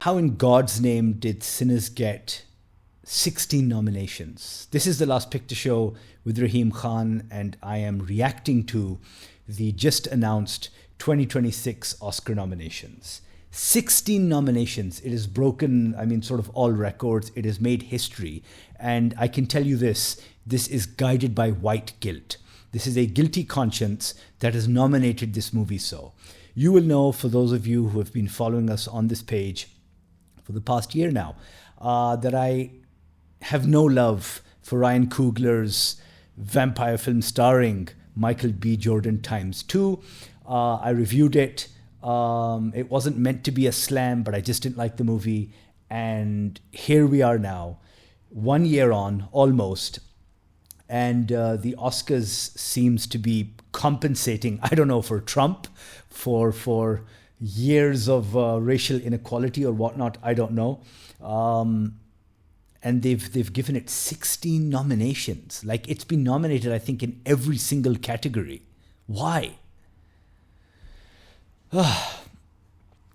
How in God's name did Sinners get 16 nominations? This is The Last Picture Show with Rahim Khan, and I am reacting to the just announced 2026 Oscar nominations. 16 nominations. It has broken, sort of all records. It has made history. And I can tell you this is guided by white guilt. This is a guilty conscience that has nominated this movie so. You will know, for those of you who have been following us on this page for the past year now, that I have no love for Ryan Coogler's vampire film starring Michael B. Jordan ×2. I reviewed it. It wasn't meant to be a slam, but I just didn't like the movie. And here we are now, 1 year on, almost. And the Oscars seems to be compensating, I don't know, for Trump, for years of racial inequality or whatnot, I don't know. And they've given it 16 nominations. Like, it's been nominated, I think, in every single category. Why?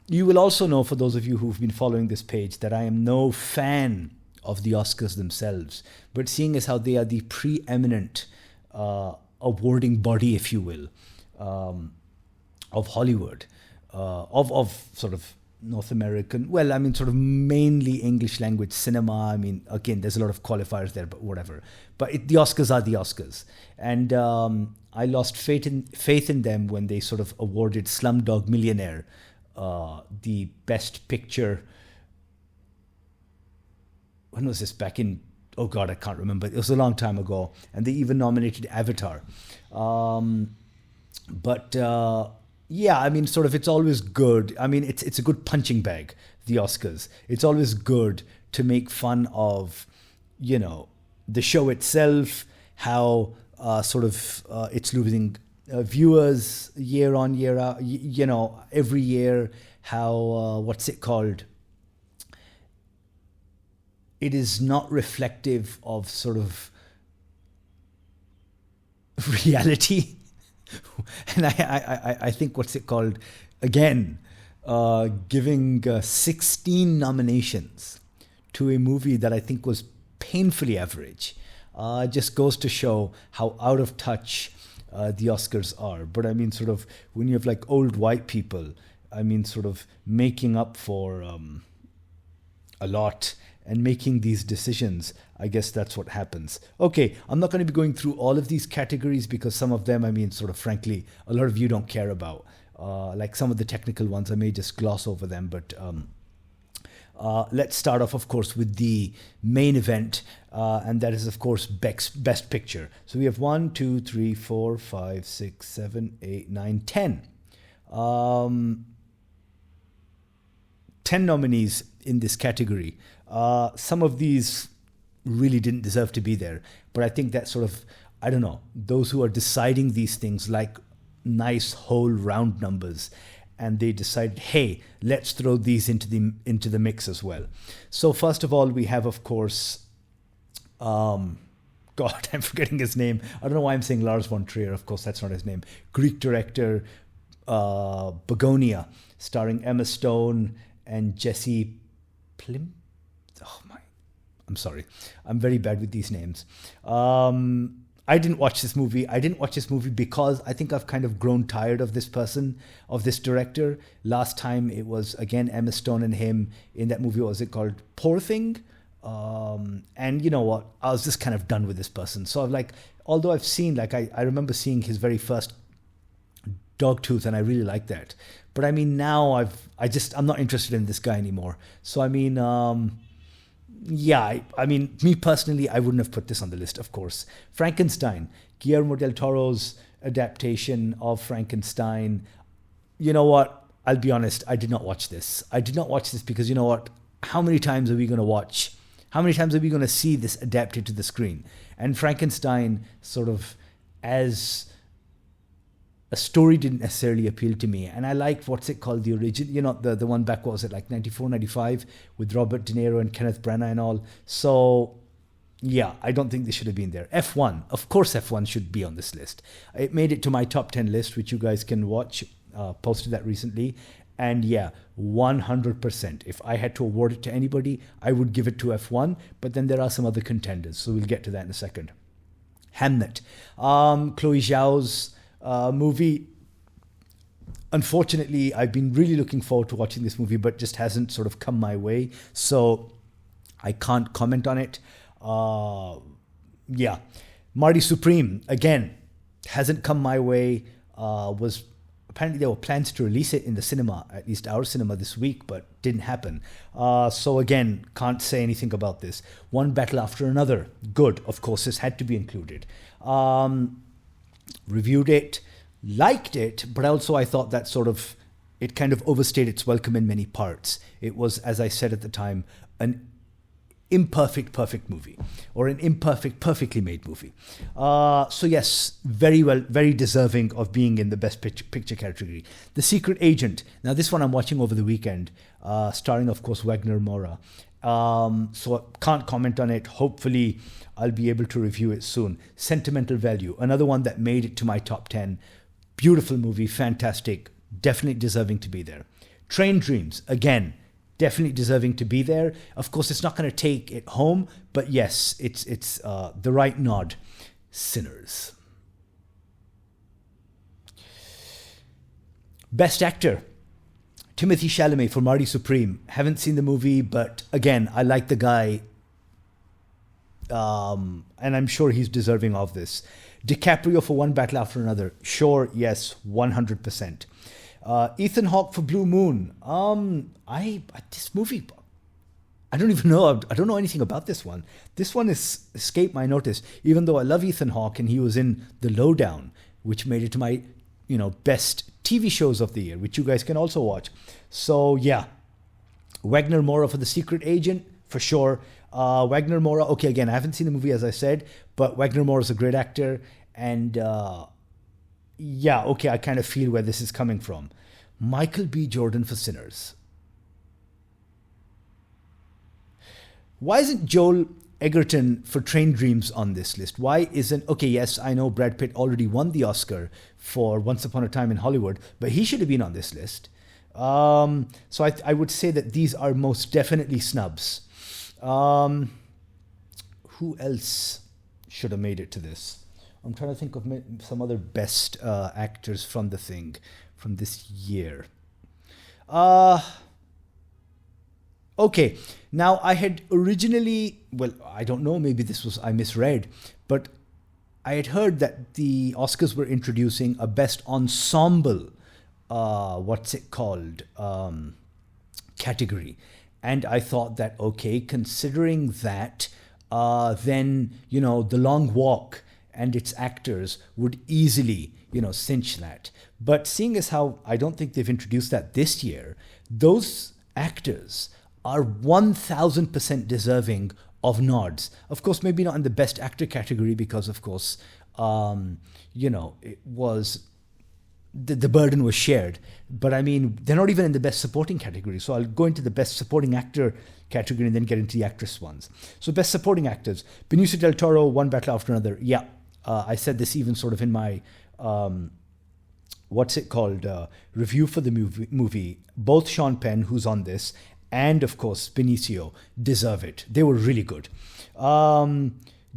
You will also know, for those of you who've been following this page, that I am no fan of the Oscars themselves. But seeing as how they are the preeminent awarding body, if you will, of Hollywood, of sort of North American, sort of mainly English language cinema. Again, there's a lot of qualifiers there, but whatever. But the Oscars are the Oscars. And I lost faith in them when they sort of awarded Slumdog Millionaire the best picture. When was this? Back in, oh God, I can't remember. It was a long time ago. And they even nominated Avatar. Sort of, it's always good. It's a good punching bag, the Oscars. It's always good to make fun of, the show itself, how it's losing viewers year on year out, every year, how, what's it called? It is not reflective of sort of reality. And I think, what's it called? Again, giving 16 nominations to a movie that I think was painfully average just goes to show how out of touch the Oscars are. But sort of, when you have like old white people, sort of making up for a lot and making these decisions, I guess that's what happens. Okay, I'm not going to be going through all of these categories because some of them, sort of frankly, a lot of you don't care about. Like some of the technical ones, I may just gloss over them. But let's start off, of course, with the main event. And that is, of course, Best Picture. So we have 1, 2, 3, 4, 5, 6, 7, 8, 9, 10. 10 nominees in this category. Some of these really didn't deserve to be there, but I think that sort of, I don't know, those who are deciding these things like nice whole round numbers, and they decided, hey, let's throw these into the mix as well. So first of all, we have, of course, God, I'm forgetting his name. I don't know why I'm saying Lars von Trier. Of course, that's not his name. Greek director, Begonia, starring Emma Stone and Jesse Plim. Oh my, I'm sorry. I'm very bad with these names. I didn't watch this movie. I didn't watch this movie because I think I've kind of grown tired of this person, of this director. Last time it was, again, Emma Stone and him in that movie. What was it called? Poor Thing? And you know what? I was just kind of done with this person. So I've although I've seen, I remember seeing his very first Dogtooth, and I really like that. But now I'm not interested in this guy anymore. So me personally, I wouldn't have put this on the list, of course. Frankenstein, Guillermo del Toro's adaptation of Frankenstein. You know what? I'll be honest, I did not watch this. I did not watch this because, you know what? How many times are we going to watch? How many times are we going to see this adapted to the screen? And Frankenstein, sort of, as a story, didn't necessarily appeal to me. And I liked, what's it called, the original, the one back, what was it, like 94, 95, with Robert De Niro and Kenneth Branagh and all. So, yeah, I don't think they should have been there. F1, of course F1 should be on this list. It made it to my top 10 list, which you guys can watch. Posted that recently. And yeah, 100%. If I had to award it to anybody, I would give it to F1, but then there are some other contenders, so we'll get to that in a second. Hamnet. Chloe Zhao's movie. Unfortunately, I've been really looking forward to watching this movie, but just hasn't sort of come my way, so I can't comment on it. Yeah. Marty Supreme, again, hasn't come my way. Apparently there were plans to release it in the cinema, at least our cinema this week, but didn't happen. So again, can't say anything about this. One Battle After Another, good. Of course, this had to be included. Reviewed it, liked it, but also I thought that it kind of overstayed its welcome in many parts. It was, as I said at the time, an imperfect, perfect movie, or an imperfect, perfectly made movie. So yes, very deserving of being in the Best Picture category. The Secret Agent. Now this one I'm watching over the weekend, starring, of course, Wagner Moura. So I can't comment on it. Hopefully I'll be able to review it soon. Sentimental Value, another one that made it to my top 10. Beautiful movie, fantastic, definitely deserving to be there. Train Dreams, again, definitely deserving to be there. Of course, it's not going to take it home, but yes, it's the right nod. Sinners. Best Actor. Timothée Chalamet for Marty Supreme. Haven't seen the movie, but again, I like the guy. And I'm sure he's deserving of this. DiCaprio for One Battle After Another. Sure, yes, 100%. Ethan Hawke for Blue Moon. This movie, I don't even know. I don't know anything about this one. This one has escaped my notice, even though I love Ethan Hawke and he was in The Lowdown, which made it to my, best TV shows of the year, which you guys can also watch. So yeah, Wagner Moura for The Secret Agent, for sure. Wagner Moura, okay, again, I haven't seen the movie, as I said, but Wagner Moura is a great actor, and yeah, okay, I kind of feel where this is coming from. Michael B. Jordan for Sinners. Why isn't Joel Egerton for Train Dreams on this list? Why isn't... Okay, yes, I know Brad Pitt already won the Oscar for Once Upon a Time in Hollywood, but he should have been on this list. So I would say that these are most definitely snubs. Who else should have made it to this? I'm trying to think of some other best actors from this year. Okay, now I had originally, well, I don't know, maybe I misread, but I had heard that the Oscars were introducing a best ensemble, category. And I thought that, okay, considering that, then, The Long Walk and its actors would easily, cinch that. But seeing as how I don't think they've introduced that this year, those actors are 1,000% deserving of nods. Of course, maybe not in the Best Actor category because, of course, it was... The burden was shared. But I mean, they're not even in the Best Supporting category. So I'll go into the Best Supporting Actor category and then get into the actress ones. So Best Supporting Actors. Benicio del Toro, One Battle After Another. Yeah, I said this even sort of in my... review for the movie. Both Sean Penn, who's on this, and of course Benicio deserve it. They were really good.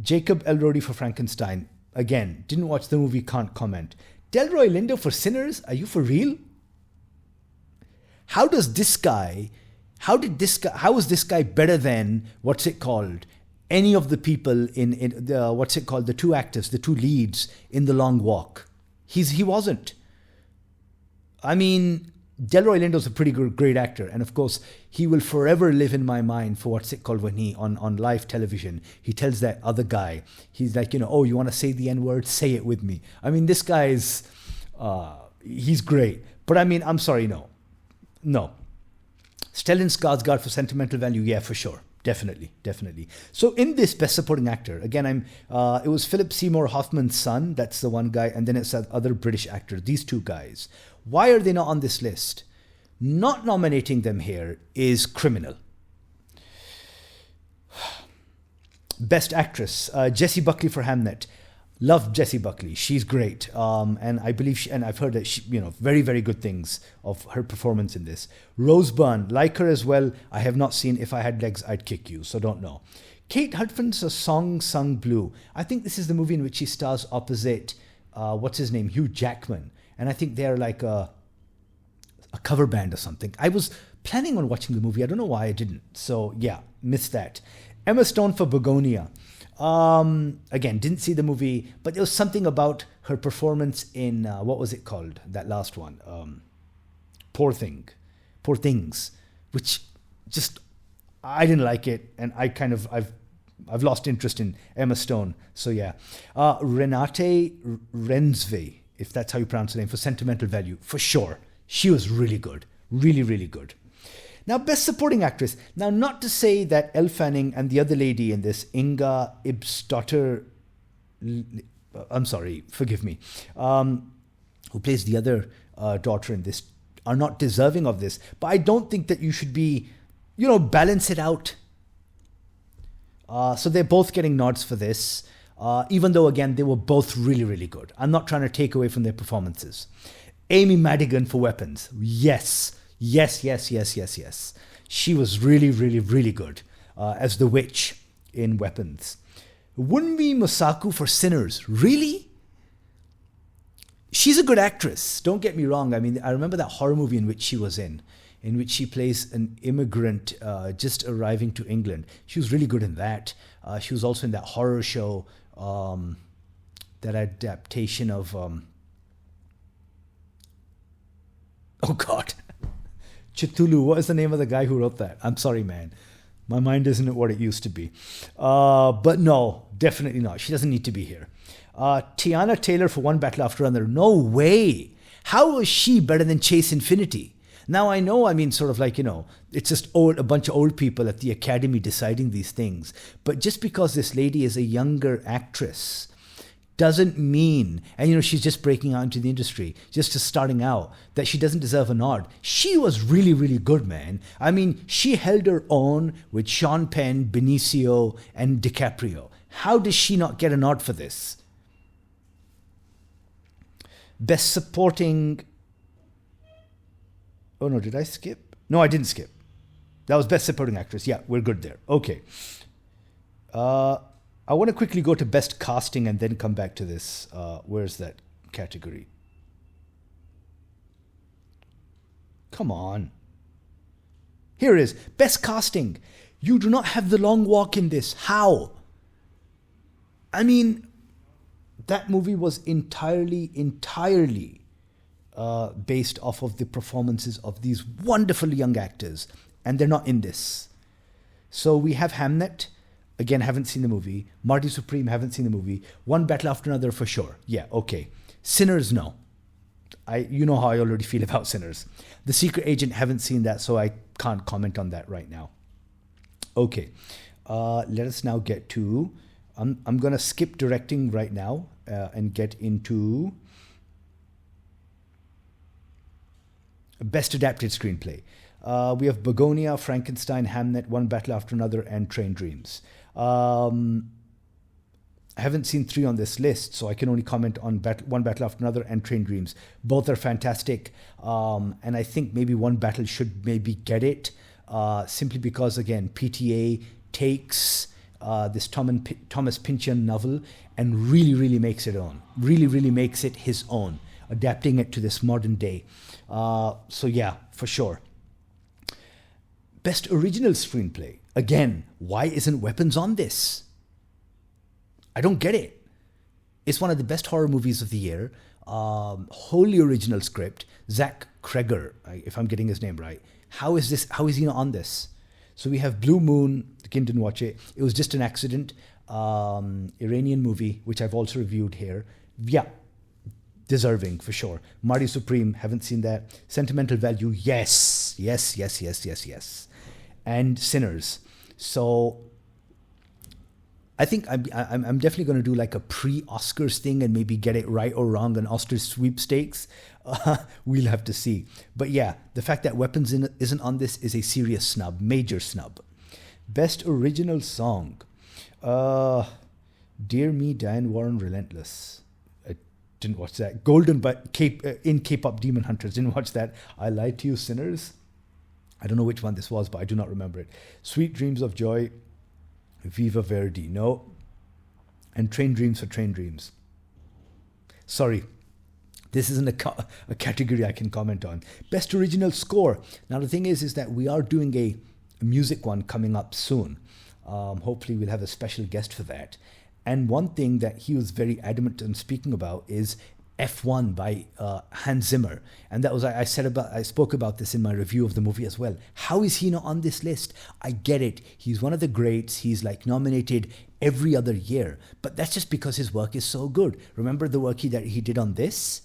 Jacob Elordi for Frankenstein. Again, didn't watch the movie, can't comment. Delroy Lindo for Sinners? Are you for real? How is this guy better than any of the people in the two actors, the two leads in The Long Walk? He wasn't. I mean, Delroy Lindo's a pretty great actor, and of course he will forever live in my mind for when he on live television he tells that other guy, he's like, oh, you want to say the N-word, say it with me. I mean, this guy's he's great, but I mean, I'm sorry, no. Stellan Skarsgård for Sentimental Value, yeah, for sure, definitely. So in this Best Supporting Actor, again, it was Philip Seymour Hoffman's son, that's the one guy, and then it's that other British actor, these two guys. Why are they not on this list? Not nominating them here is criminal. Best Actress, Jessie Buckley for Hamnet. Love Jessie Buckley. She's great. And I believe, and I've heard that she, very, very good things of her performance in this. Rose Byrne, like her as well. I have not seen If I Had Legs, I'd Kick You, so don't know. Kate Hudson's A Song Sung Blue. I think this is the movie in which she stars opposite, what's his name, Hugh Jackman. And I think they're like a cover band or something. I was planning on watching the movie. I don't know why I didn't. So yeah, missed that. Emma Stone for Begonia. Again, didn't see the movie, but there was something about her performance in, what was it called? That last one. Poor Things, which just, I didn't like it. And I've lost interest in Emma Stone. So yeah. Renate Rensve, if that's how you pronounce her name, for Sentimental Value, for sure. She was really good. Really, really good. Now, Best Supporting Actress. Now, not to say that Elle Fanning and the other lady in this, Inga Ibsdotter, I'm sorry, forgive me, who plays the other daughter in this, are not deserving of this. But I don't think that you should be, balance it out. So they're both getting nods for this, even though, again, they were both really, really good. I'm not trying to take away from their performances. Amy Madigan for Weapons. Yes. She was really, really, really good as the witch in Weapons. Wunmi Mosaku for Sinners. Really? She's a good actress. Don't get me wrong. I mean, I remember that horror movie in which she was in which she plays an immigrant just arriving to England. She was really good in that. She was also in that horror show, that adaptation of... oh, God. Chitulu. What is the name of the guy who wrote that? I'm sorry, man. My mind isn't what it used to be. But no, definitely not. She doesn't need to be here. Tiana Taylor for One Battle After Another. No way. How is she better than Chase Infinity? Now, I know, sort of like, it's just a bunch of old people at the academy deciding these things. But just because this lady is a younger actress doesn't mean, and she's just breaking out into the industry, just starting out, that she doesn't deserve a nod. She was really, really good, man. She held her own with Sean Penn, Benicio, and DiCaprio. How does she not get a nod for this? Best Supporting... Oh no, did I skip? No, I didn't skip. That was Best Supporting Actress. Yeah, we're good there. Okay. I want to quickly go to Best Casting and then come back to this. Where's that category? Come on. Here it is. Best Casting. You do not have The Long Walk in this. How? That movie was entirely based off of the performances of these wonderful young actors. And they're not in this. So we have Hamnet. Again, haven't seen the movie. Marty Supreme, haven't seen the movie. One Battle After Another for sure. Yeah, okay. Sinners, no. You know how I already feel about Sinners. The Secret Agent, haven't seen that, so I can't comment on that right now. Okay. Let us now get to... I'm going to skip directing right now and get into Best Adapted Screenplay. We have Begonia, Frankenstein, Hamnet, One Battle After Another, and Train Dreams. I haven't seen 3 on this list, so I can only comment on One Battle After Another and Train Dreams. Both are fantastic, and I think maybe One Battle should maybe get it, simply because, again, PTA takes this Thomas Pynchon novel and really, really makes it own. Really, really makes it his own, adapting it to this modern day. So yeah, for sure. Best Original Screenplay. Again, why isn't Weapons on this? I don't get it. It's one of the best horror movies of the year. Wholly original script. Zach Kreger, if I'm getting his name right. How is he not on this? So we have Blue Moon. The kid didn't watch it. It was just an accident. Iranian movie, which I've also reviewed here. Yeah, deserving for sure. Marty Supreme, haven't seen that. Sentimental Value, yes. And Sinners. So I think I'm definitely going to do like a pre-Oscars thing and maybe get it right or wrong on Oscars sweepstakes. We'll have to see. But yeah, the fact that Weapons isn't on this is a serious snub, major snub. Best Original Song. Dear Me, Diane Warren, Relentless. I didn't watch that. Golden but in K-pop Demon Hunters. Didn't watch that. I Lied to You, Sinners. I don't know which one this was, but I do not remember it. Sweet Dreams of Joy, Viva Verdi. No. And Train Dreams for Train Dreams. Sorry. This isn't a category I can comment on. Best Original Score. Now, the thing is that we are doing a music one coming up soon. Hopefully, we'll have a special guest for that. And one thing that he was very adamant in speaking about is F1 by Hans Zimmer. And that was, I spoke about this in my review of the movie as well. How is he not on this list? I get it. He's one of the greats. He's like nominated every other year. But that's just because his work is so good. Remember the work that he did on this?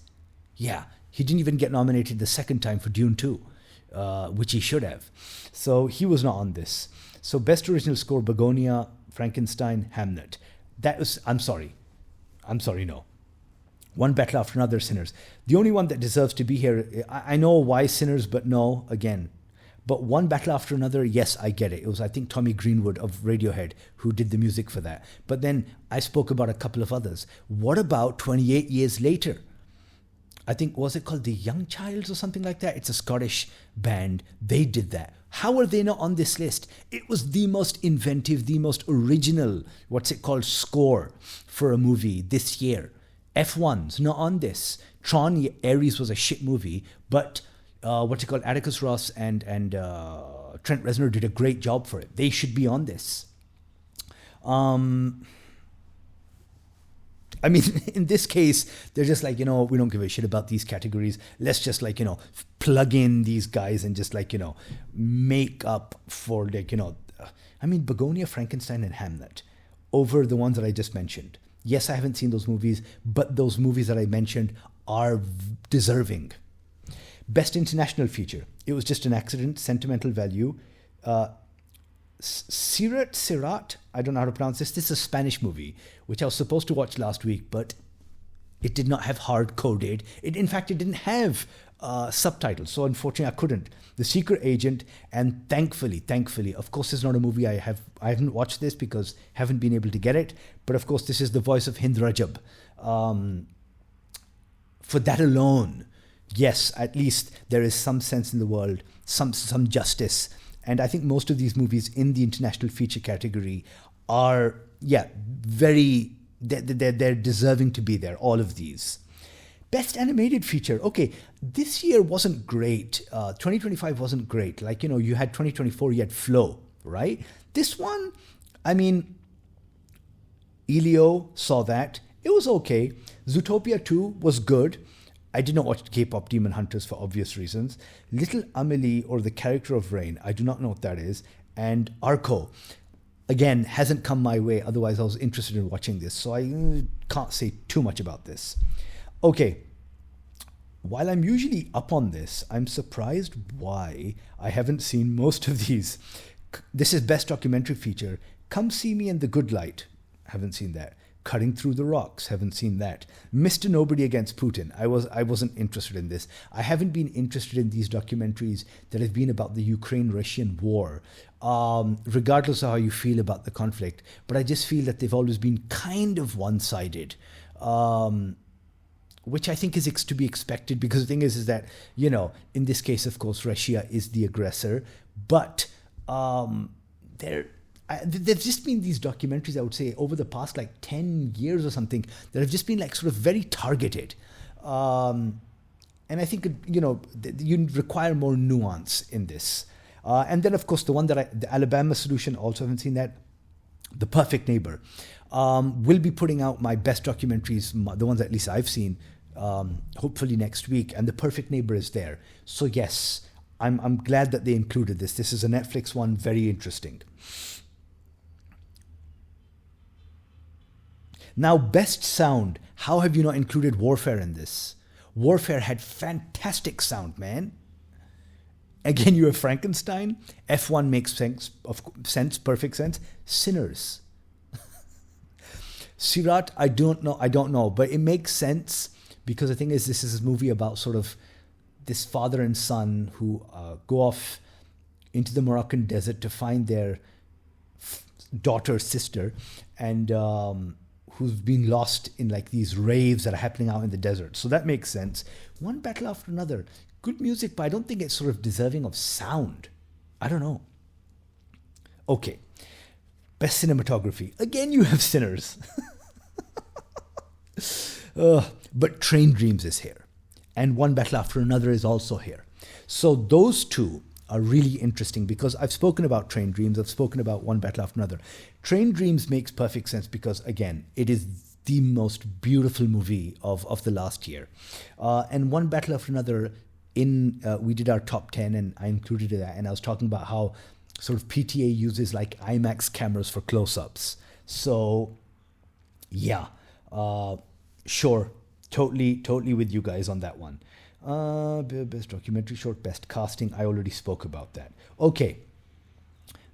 Yeah, he didn't even get nominated the second time for Dune 2, which he should have. So he was not on this. So Best Original Score, Begonia, Frankenstein, Hamlet. I'm sorry, no. One Battle After Another, Sinners. The only one that deserves to be here, I know why Sinners, but no, again. But One Battle After Another, yes, I get it. It was, I think, Tommy Greenwood of Radiohead who did the music for that. But then I spoke about a couple of others. What about 28 Years Later? I think, was it called The Young Childs or something like that? It's a Scottish band. They did that. How are they not on this list? It was the most inventive, the most original, score for a movie this year. F1's not on this. Tron Ares was a shit movie, but Atticus Ross and Trent Reznor did a great job for it. They should be on this. I mean, in this case, they're just like, we don't give a shit about these categories. Let's just plug in these guys and just make up for Begonia, Frankenstein, and Hamlet over the ones that I just mentioned. Yes, I haven't seen those movies, but those movies that I mentioned are deserving. Best International Feature. It was just an accident, sentimental value. Sirat, I don't know how to pronounce this. This is a Spanish movie, which I was supposed to watch last week, but it did not have hard-coded. In fact, it didn't have subtitles, so unfortunately I couldn't. The Secret Agent, and thankfully, of course it's not a movie I haven't watched this because haven't been able to get it, but of course this is the voice of Hind Rajab. For that alone, yes, at least there is some sense in the world, some justice. And I think most of these movies in the international feature category are, they're deserving to be there, all of these. Best Animated Feature. Okay, this year wasn't great. 2025 wasn't great. You had 2024, you had Flow, right? This one, Elio saw that. It was okay. Zootopia 2 was good. I did not watch K-pop Demon Hunters for obvious reasons. Little Amelie, or The Character of Rain, I do not know what that is. And Arco, again, hasn't come my way. Otherwise, I was interested in watching this. So I can't say too much about this. Okay, while I'm usually up on this, I'm surprised why I haven't seen most of these. This is Best Documentary Feature. Come See Me in the Good Light. Haven't seen that. Cutting Through the Rocks, haven't seen that. Mr. Nobody Against Putin, I wasn't interested in this. I haven't been interested in these documentaries that have been about the Ukraine-Russian war, regardless of how you feel about the conflict. But I just feel that they've always been kind of one-sided, which I think is to be expected, because the thing is that, in this case, of course, Russia is the aggressor, but there've just been these documentaries, I would say, over the past 10 years or something, that have just been sort of very targeted. And I think, you require more nuance in this. And then, of course, the Alabama Solution, also haven't seen that. The Perfect Neighbor. Will be putting out my best documentaries, the ones at least I've seen, hopefully next week. And The Perfect Neighbor is there. So yes, I'm glad that they included this. This is a Netflix one, very interesting. Now, Best Sound. How have you not included Warfare in this? Warfare had fantastic sound, man. Again, you have Frankenstein. F1 makes perfect sense. Sinners. Sirat, I don't know, but it makes sense because the thing is, this is a movie about sort of this father and son who go off into the Moroccan desert to find their sister, and who's been lost in like these raves that are happening out in the desert. So that makes sense. One battle after another. Good music, but I don't think it's sort of deserving of sound. I don't know. Okay. Best cinematography. Again, you have Sinners. But Train Dreams is here. And One Battle After Another is also here. So those two are really interesting because I've spoken about Train Dreams. I've spoken about One Battle After Another. Train Dreams makes perfect sense because, again, it is the most beautiful movie of the last year. And One Battle After Another, we did our top 10 and I included that. And I was talking about how sort of PTA uses like IMAX cameras for close-ups. So, yeah, sure. Totally with you guys on that one. Best documentary short, best casting. I already spoke about that. Okay.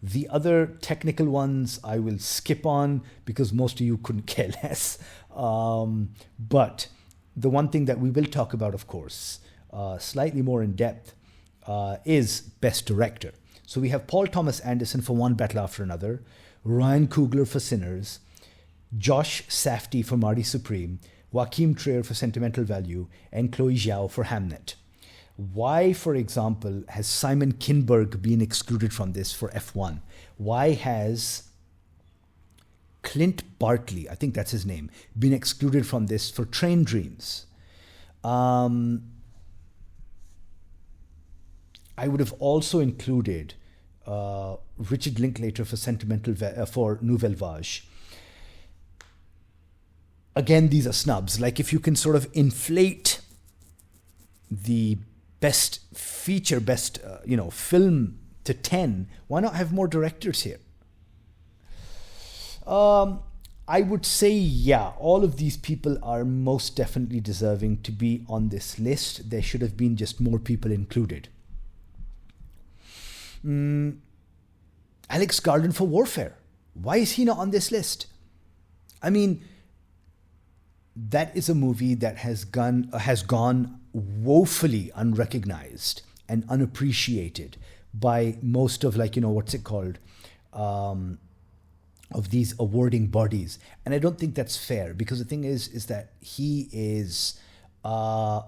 The other technical ones I will skip on because most of you couldn't care less. But the one thing that we will talk about, of course, slightly more in depth, is best director. So we have Paul Thomas Anderson for One Battle After Another, Ryan Coogler for Sinners, Josh Safdie for Marty Supreme, Joachim Trier for Sentimental Value, and Chloe Zhao for Hamnet. Why, for example, has Simon Kinberg been excluded from this for F1? Why has Clint Bartley, I think that's his name, been excluded from this for Train Dreams? I would have also included Richard Linklater for for Nouvelle Vague. Again, these are snubs. Like if you can sort of inflate the best feature, best film to 10, why not have more directors here? I would say, yeah, all of these people are most definitely deserving to be on this list. There should have been just more people included. Alex Garland for Warfare. Why is he not on this list? I mean, that is a movie that has gone woefully unrecognized and unappreciated by most of of these awarding bodies. And I don't think that's fair because the thing is that he is a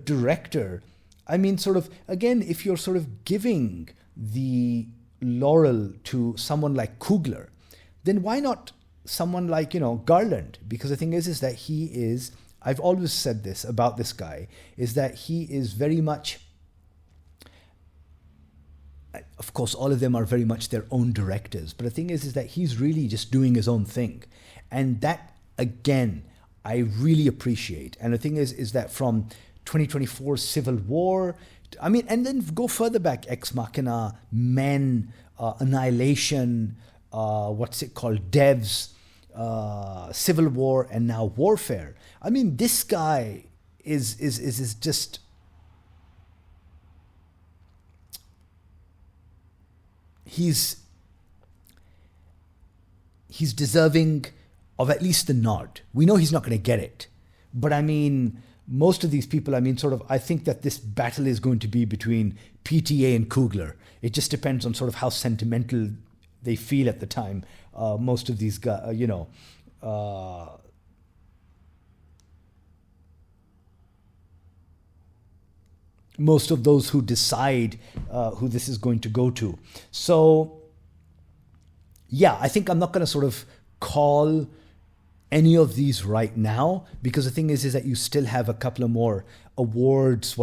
director. I mean, sort of, again, if you're sort of giving the laurel to someone like Coogler, then why not someone like, Garland? Because the thing is that he is, I've always said this about this guy, is that he is very much, of course, all of them are very much their own directors. But the thing is that he's really just doing his own thing. And that, again, I really appreciate. And the thing is that from 2024 Civil War, I mean, and then go further back, Ex Machina, Men, Annihilation, Devs, Civil War, and now Warfare. I mean, this guy is just, he's deserving of at least the nod. We know he's not going to get it, but I mean, most of these people, I mean, sort of, I think that this battle is going to be between PTA and Coogler. It just depends on sort of how sentimental they feel at the time. Most of these guys, most of those who decide who this is going to go to. So, yeah, I think I'm not going to sort of call any of these right now because the thing is that you still have a couple of more awards,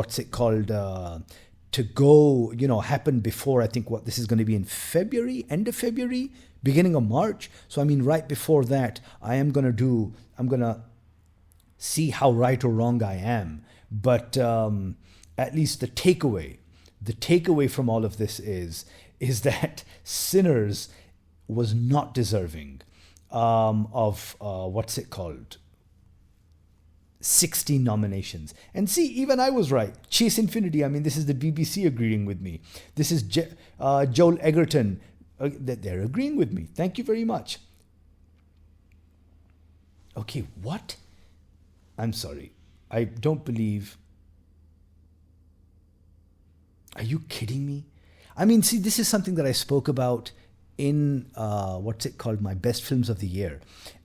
to go, happen before. I think this is going to be in February, end of February, beginning of March. So, I mean, right before that, I'm going to see how right or wrong I am. But at least the takeaway from all of this is that Sinners was not deserving of 16 nominations. And see, even I was right. Chase Infinity, I mean, this is the BBC agreeing with me. This is Joel Egerton. They're agreeing with me. Thank you very much. Okay, what? I'm sorry. I don't believe... Are you kidding me? I mean, see, this is something that I spoke about in what's it called, my best films of the year,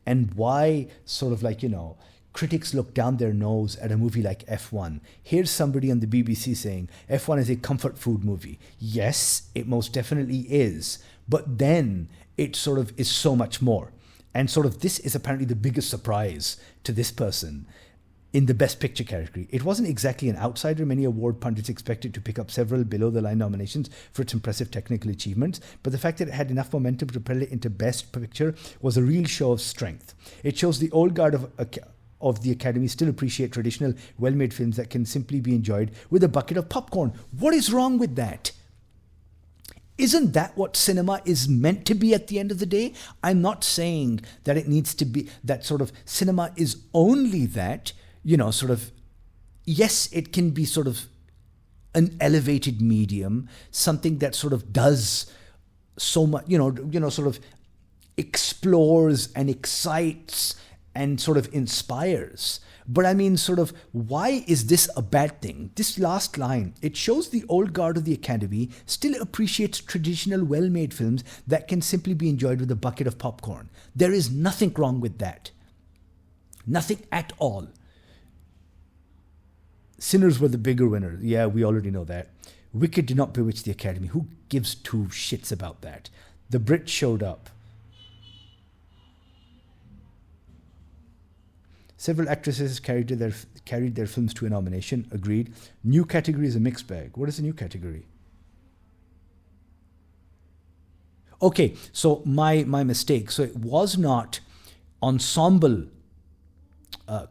and why sort of like, critics look down their nose at a movie like F1. Here's somebody on the BBC saying F1 is a comfort food movie. Yes, it most definitely is. But then it sort of is so much more. And sort of this is apparently the biggest surprise to this person in the Best Picture category. It wasn't exactly an outsider. Many award pundits expected to pick up several below-the-line nominations for its impressive technical achievements, but the fact that it had enough momentum to propel it into Best Picture was a real show of strength. It shows the old guard of the Academy still appreciate traditional, well-made films that can simply be enjoyed with a bucket of popcorn. What is wrong with that? Isn't that what cinema is meant to be at the end of the day? I'm not saying that it needs to be, that sort of cinema is only that, sort of, yes, it can be sort of an elevated medium, something that sort of does so much, sort of explores and excites and sort of inspires. But I mean, sort of, why is this a bad thing? This last line, it shows the old guard of the Academy still appreciates traditional well-made films that can simply be enjoyed with a bucket of popcorn. There is nothing wrong with that. Nothing at all. Sinners were the bigger winner. Yeah, we already know that. Wicked did not bewitch the Academy. Who gives two shits about that? The Brits showed up. Several actresses carried their films to a nomination. Agreed. New category is a mixed bag. What is a new category? Okay, so my mistake. So it was not ensemble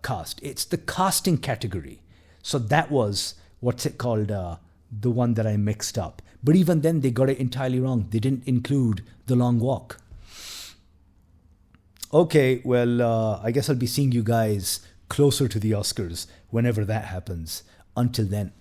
cast. It's the casting category. So that was, what's it called, the one that I mixed up. But even then, they got it entirely wrong. They didn't include The Long Walk. Okay, well, I guess I'll be seeing you guys closer to the Oscars whenever that happens. Until then.